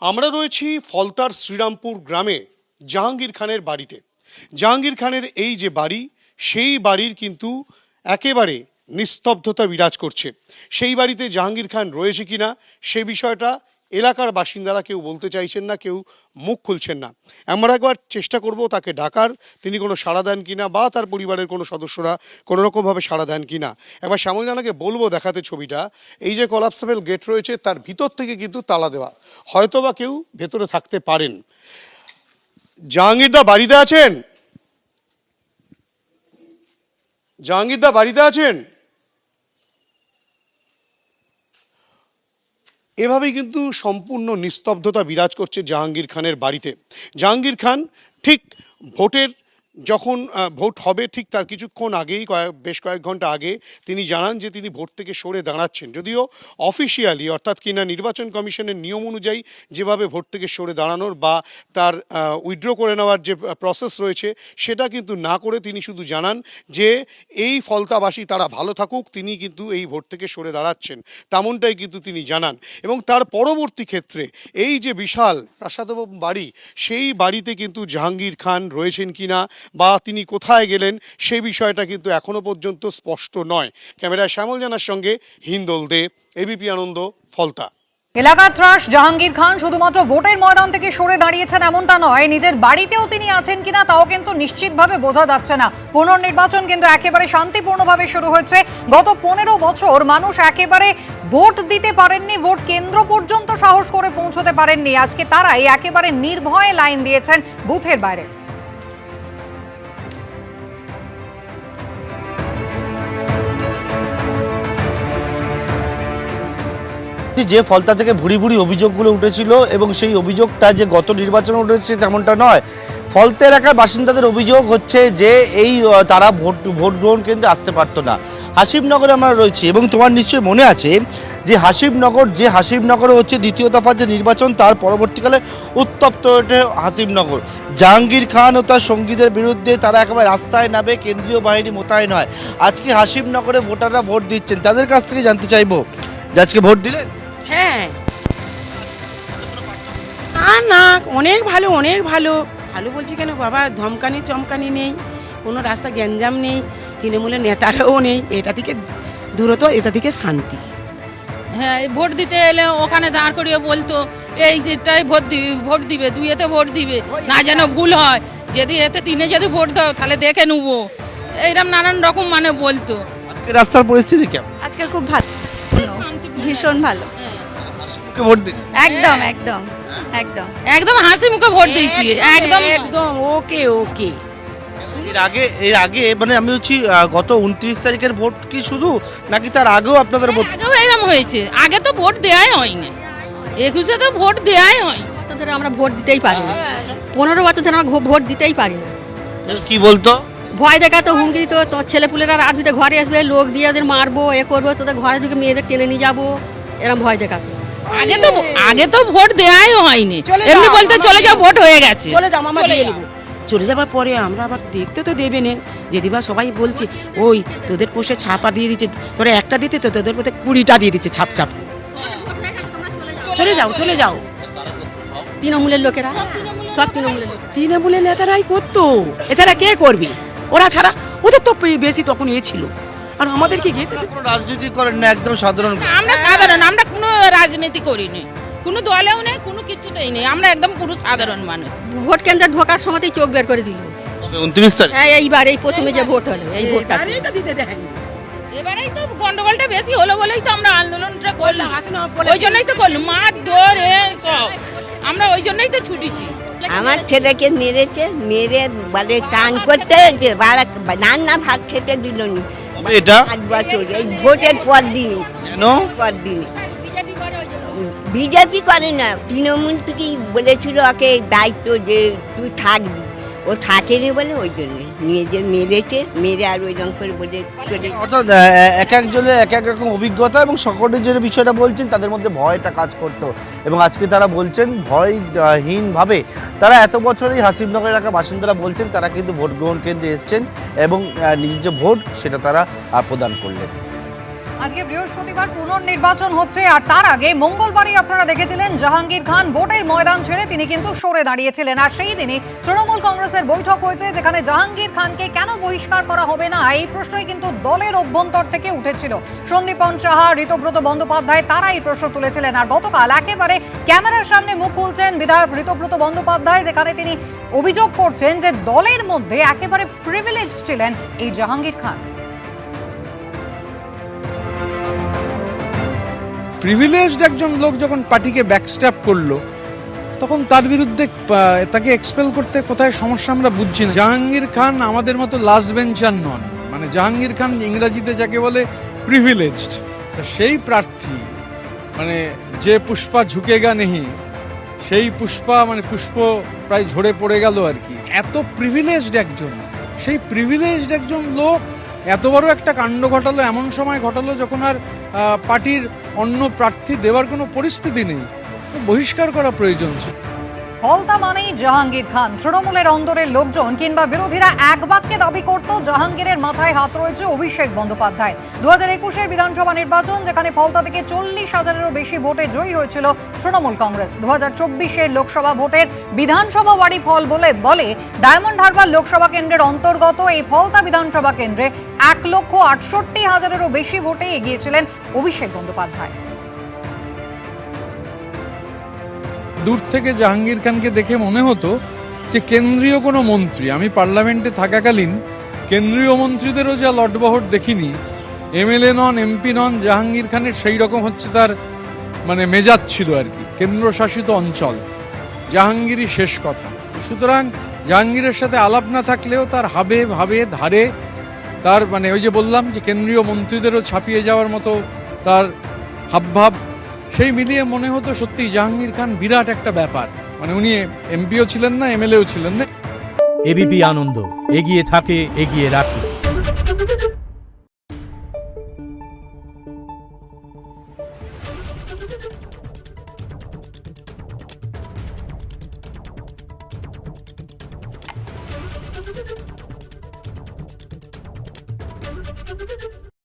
আমরা রয়েছি ফলতার শ্রীরামপুর গ্রামে জাহাঙ্গীর খানের বাড়িতে। জাহাঙ্গীর খানের এই যে বাড়ি, সেই বাড়ির কিন্তু একেবারে নিস্তব্ধতা বিরাজ করছে। সেই বাড়িতে জাহাঙ্গীর খান রয়েছে কিনা সে বিষয়টা এলাকার বাসিন্দারা কেউ বলতে চাইছেন না, কেউ মুখ খুলছেন না। আমরা একবার চেষ্টা করব তাকে ডাকার, তিনি কোনো সাড়া দেন কিনা বা তার পরিবারের কোনো সদস্যরা কোনো রকমভাবে সাড়া দেন কিনা। একবার শ্যামল জানাকে বলবো দেখাতে ছবিটা। এই যে কলাপসেবল গেট রয়েছে তার ভিতর থেকে কিন্তু তালা দেওয়া, হয়তোবা কেউ ভেতরে থাকতে পারেন। জাহাঙ্গীরদা বাড়িতে আছেন? জাহাঙ্গীরদা বাড়িতে আছেন? এভাবেই কিন্তু সম্পূর্ণ নিস্তব্ধতা বিরাজ করছে জাহাঙ্গীর খানের বাড়িতে। জাহাঙ্গীর খান ঠিক ভোটের যখন ভোট হবে ঠিক তার কিছুক্ষণ আগেই বেশ কয়েক ঘন্টা আগে তিনি জানান যে তিনি ভোট থেকে সরে দাঁড়াচ্ছেন। যদিও অফিসিয়ালি অর্থাৎ কিনা নির্বাচন কমিশনের নিয়ম অনুযায়ী যেভাবে ভোট থেকে সরে দাঁড়ানোর বা তার উইথড্র করে নেওয়ার যে প্রসেস রয়েছে সেটা কিন্তু না করে তিনি শুধু জানান যে এই ফলতাবাসী তারা ভালো থাকুক, তিনি কিন্তু এই ভোট থেকে সরে দাঁড়াচ্ছেন, তেমনটাই কিন্তু তিনি জানান। এবং তার পরবর্তী ক্ষেত্রে এই যে বিশাল প্রাসাদভবন বাড়ি, সেই বাড়িতে কিন্তু জাহাঙ্গীর খান রয়েছেন কিনা বা তিনি কোথায় গেলেন সেই বিষয়টা কিন্তু এখনো পর্যন্ত স্পষ্ট নয়। ক্যামেরায় শ্যামল জানার সঙ্গে হিন্দোল দে, এবিপি আনন্দ, ফলতা। এলাকার ত্রাস জাহাঙ্গীর খান শুধুমাত্র ভোটের ময়দান থেকে সরে দাঁড়িয়েছেন এমনটা নয়, নিজের বাড়িতেও তিনি আছেন কিনা তাও কিন্তু নিশ্চিতভাবে বোঝা যাচ্ছে না। পুনর্নির্বাচন কিন্তু একেবারে শান্তিপূর্ণভাবে শুরু হয়েছে। গত 15 বছর মানুষ একেবারে ভোট দিতে পারেননি, ভোট কেন্দ্র পর্যন্ত সাহস করে পৌঁছতে পারেননি। আজকে তারাই একেবারে নির্ভয়ে লাইন দিয়েছেন বুথের বাইরে। যে ফলতা থেকে ভুরি ভুরি অভিযোগগুলো উঠেছিল এবং সেই অভিযোগটা যে গত নির্বাচনে উঠেছে তেমনটা নয়। ফলতা এলাকার বাসিন্দাদের অভিযোগ হচ্ছে যে এই তারা ভোট গ্রহণ কেন্দ্রে আসতে পারতো না। হাসিবনগরে আমরা রয়েছি এবং তোমার নিশ্চয়ই মনে আছে যে হাসিবনগরে হচ্ছে দ্বিতীয় দফার যে নির্বাচন, তার পরবর্তীকালে উত্তপ্ত ওঠে হাসিবনগর। জাহাঙ্গীর খান ও তার সঙ্গীদের বিরুদ্ধে তারা একেবারে রাস্তায় নামে, কেন্দ্রীয় বাহিনী মোতায়েন হয়। আজকে হাসিবনগরে ভোটাররা ভোট দিচ্ছেন, তাদের কাছ থেকে জানতে চাইবো যে আজকে ভোট দিলেন? হ্যাঁ, না অনেক ভালো, অনেক ভালো। ভালো বলছি কেন বাবা, ধমকানি চমকানি নেই, কোনো রাস্তা গ্যাঞ্জাম নেই, তৃণমূলের নেতারাও নেই। এটা থেকে দূরত্ব, এটা থেকে শান্তি। হ্যাঁ, ভোট দিতে এলে ওখানে দাঁড় করিয়ে বলতো এই যেটাই ভোট দিবে, দুইয়েতে ভোট দিবে না, যেন ভুল হয়। যদি এতে তিনে যদি ভোট দাও তাহলে দেখে নেবো, এইরকম নানান রকম মানে বলতো। আজকে রাস্তার পরিস্থিতি কেমন? আজকাল খুব ভালো, ভীষণ ভালো। ভোট দিন একদম একদম একদম একদম হাসি মুখে ভোট দিয়েছি, একদম একদম ওকে ওকে। এর আগে মানে আমি হচ্ছি গত 29 তারিখের ভোট কি শুধু, নাকি তার আগেও আপনাদের ভোট? আগেও এরকম হয়েছে, আগে তো ভোট দেওয়াই হয়নি, 21-এ তো ভোট দেওয়াই হয়। ধরে আমরা ভোট দিতেই পারি না, 15 বছর ধরে আমরা ভোট দিতেই পারি না। কি বলতো? ভয় দেখাতো, হুমকি দিত, তোর ছেলেপুলেরা রাত ভিতরে ঘরে আসবে, লোক দিয়ে ওদের মারবো, এ করবো, তোদের ঘরে ঢুকে মেয়েদের টেনে নিয়ে যাবো, এরকম ভয় দেখাতো। আগে তো ভোট দেওয়াই হয়নি, এমনি বলতে চলে যাও, ভোট হয়ে গেছে, চলে যাও, মামা দিয়ে নেবো। চলে যাবার পরে আমরা আবার দেখতে তো দেবে না, যদিবা সবাই বলছে ওই তোদের পোষে ছাপা দিয়ে দিচ্ছে, তোরা একটা দিতে তো তোদের পোষে 20টা দিয়ে দিচ্ছে ছাপ ছাপ। চলে যাও, চলে যাও। তৃণমূলের লোকেরা, সব তৃণমূলের লোক, তৃণমূলের নেতারাই করতো, এছাড়া কে করবে? ওরা ছাড়া ওদের তো বেশি তখন ছিল। আর আমাদেরকে গিয়ে রাজনীতি করেন না, একদম সাধারণ। আমরা সাধারণ, আমরা কোনো রাজনীতি করিনি, কোনো দলেও নেই, কোনো কিছুতেই নেই, আমরা একদম পুরো সাধারণ মানুষ। ভোট কেন্দ্রে ঢোকার সময়তেই চোখ বের করে দিল। 29 তারিখ এইবার এই প্রথমে যে ভোট হলো, এই ভোটটা দিতে দেয়নি। এবারেই তো গন্ডগোলটা বেশি হলো বলেই তো আমরা আন্দোলনটা করলাম, ওই জন্যই তো করলাম, মার ধরে সব আমরা ওই জন্যই তো ছুটেছি। আমার ছেলেকে মেরেছে, মেরে বলে টান করতে রান্না ভাত খেতে দিল নি। এটা 5 বছর এই ভোটের পর দিনই, কেন পর দিনই বিজেপি করে না, তৃণমূল থেকেই বলেছিল ওকে দায়িত্ব যে তুই থাকবি, ও থাকে রে বলে ওই জন্য নিয়ে যে মেরেছে, মেরে আর ওই রকম করে বলে চলে। অর্থাৎ এক একজনের এক এক রকম অভিজ্ঞতা এবং সকলে যে বিষয়টা বলছেন তাদের মধ্যে ভয়টা কাজ করতো এবং আজকে তারা বলছেন ভয়হীনভাবে তারা এত বছরই হাসিবনগর এলাকার বাসিন্দারা বলছেন তারা কিন্তু ভোট গ্রহণ কেন্দ্রে এসছেন এবং নিজের যে ভোট সেটা তারা প্রদান করলেন। আজকে বৃহস্পতিবার পুনর্নির্বাচন হচ্ছে, আর তার আগে মঙ্গলবারই আপনারা দেখেছিলেন জাহাঙ্গীর খান ভোটের ময়দান ছেড়ে তিনি কিন্তু সরে দাঁড়িয়েছিলেন। আর সেই দিনই তৃণমূল কংগ্রেসের বৈঠক হয়েছে, যেখানে জাহাঙ্গীর খানকে কেন বহিষ্কার করা হবে না এই প্রশ্নই কিন্তু দলের অভ্যন্তর থেকে উঠেছিল। সন্দীপন সাহা, ঋতব্রত বন্দ্যোপাধ্যায় তারা এই প্রশ্ন তুলেছিলেন। আর গতকাল একেবারে ক্যামেরার সামনে মুখ খুলছেন বিধায়ক ঋতব্রত বন্দ্যোপাধ্যায়, যেখানে তিনি অভিযোগ করছেন যে দলের মধ্যে একেবারে প্রিভিলেজড ছিলেন এই জাহাঙ্গীর খান। প্রিভিলেজড একজন লোক যখন পার্টিকে ব্যাকস্ট্যাপ করলো, তখন তার বিরুদ্ধে তাকে এক্সপেল করতে কোথায় সমস্যা আমরা বুঝছি না। জাহাঙ্গীর খান আমাদের মতো লাস্ট বেঞ্চার নন, মানে জাহাঙ্গীর খান ইংরাজিতে যাকে বলে প্রিভিলেজড, সেই প্রার্থী, মানে যে পুষ্পা ঝুঁকেগা নেহি, সেই পুষ্পা মানে পুষ্প প্রায় ঝরে পড়ে গেল আর কি। এত প্রিভিলেজড একজন, সেই প্রিভিলেজড একজন লোক এত বড় একটা কাণ্ড ঘটালো, এমন সময় ঘটালো যখন আর পার্টির অন্য প্রার্থী দেওয়ার কোনো পরিস্থিতি নেই, বহিষ্কার করা প্রয়োজন ছিল। ফলতা মানেই জাহাঙ্গীর খান। তৃণমূলের অন্দরের লোকজন কিংবা বিরোধীরা এক বাক্যে দাবি করত জাহাঙ্গীরের মাথায় হাত রয়েছে অভিষেক বন্দ্যোপাধ্যায়। 2021-এর বিধানসভা নির্বাচন, যেখানে ফলতা থেকে 40,000-এরও বেশি ভোটে জয়ী হয়েছিল তৃণমূল কংগ্রেস। 2024-এর লোকসভা ভোটের বিধানসভা ওয়ারি ফল বলে ডায়মন্ড হারবার লোকসভা কেন্দ্রের অন্তর্গত এই ফলতা বিধানসভা কেন্দ্রে 1,68,000-এরও বেশি ভোটে এগিয়েছিলেন অভিষেক বন্দ্যোপাধ্যায়। দূর থেকে জাহাঙ্গীর খানকে দেখে মনে হতো যে কেন্দ্রীয় কোনো মন্ত্রী। আমি পার্লামেন্টে থাকাকালীন কেন্দ্রীয় মন্ত্রীদেরও যা লটবহট দেখিনি, এমএলএ নন, এমপি নন, জাহাঙ্গীর খানের সেই রকম হচ্ছে তার মানে মেজাজ ছিল আর কি। কেন্দ্রশাসিত অঞ্চল, জাহাঙ্গীরই শেষ কথা। সুতরাং জাহাঙ্গীরের সাথে আলাপ না থাকলেও তার হাবে ভাবে ধারে, তার মানে ওই যে বললাম যে কেন্দ্রীয় মন্ত্রীদেরও ছাপিয়ে যাওয়ার মতো তার হাবভাব, সেই মিলিয়ে মনে হতো সত্যি জাহাঙ্গীর খান বিরাট একটা ব্যাপার। মানে উনি এমপিও ছিলেন না, এমএলএও ছিলেন না। এবিপি আনন্দ এগিয়ে থাকে, এগিয়ে রাখে।